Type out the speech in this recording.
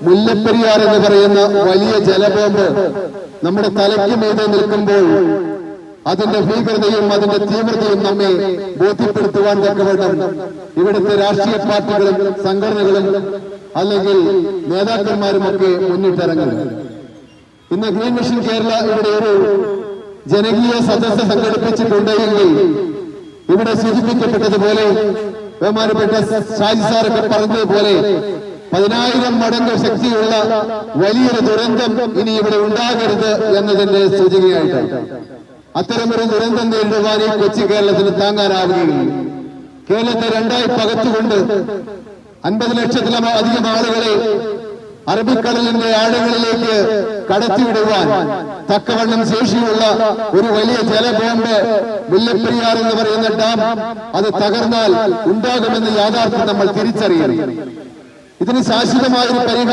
മുല്ലപ്പെരിയാർ എന്ന് പറയുന്ന വലിയ ജലബോംബ് നമ്മുടെ തലയ്ക്ക് മീതെ നിൽക്കുമ്പോൾ അതിന്റെ ഭീകരതയും അതിന്റെ തീവ്രതയും നമ്മെ ബോധ്യപ്പെടുത്തുവാൻ തക്കവണ്ണം ഇവിടുത്തെ രാഷ്ട്രീയ പാർട്ടികളും സംഘടനകളും അല്ലെങ്കിൽ നേതാക്കന്മാരുമൊക്കെ മുന്നിട്ടിറങ്ങുന്നു. ഇന്ന് ഗ്രീൻ മിഷൻ കേരള ഇവിടെ ഒരു ജനകീയ സദസ്സ് സംഘടിപ്പിച്ചിട്ടുണ്ടെങ്കിൽ ഇവിടെ സൂചിപ്പിക്കപ്പെട്ടതുപോലെ ബഹുമാനപ്പെട്ട ഷാജി സാറൊക്കെ പറഞ്ഞതുപോലെ 10,000 മടങ്ങ് ശക്തിയുള്ള വലിയൊരു ദുരന്തം ഇനി ഇവിടെ ഉണ്ടാകരുത് എന്നതിന്റെ സൂചനയായിട്ടാണ്. അത്തരമൊരു ദുരന്തം നേരിടുവാൻ ഈ കൊച്ചി കേരളത്തിന് താങ്ങാനാവുകയില്ല. കേരളത്തെ രണ്ടായി പകത്തുകൊണ്ട് 50 ലക്ഷത്തിലധികം ആളുകളെ അറബിക്കടലിന്റെ ആഴങ്ങളിലേക്ക് കടത്തിവിടുവാൻ തക്കവണ്ണം ശേഷിയുള്ള ഒരു വലിയ ജലബോംബ് മുല്ലപ്പെരിയാർ എന്ന് പറയുന്ന ഡാം അത് തകർന്നാൽ ഉണ്ടാകുമെന്ന് യാഥാർത്ഥ്യം നമ്മൾ തിരിച്ചറിയണം. ഇതിന് ശാശ്വതമായ ഒരു പരിഹാരം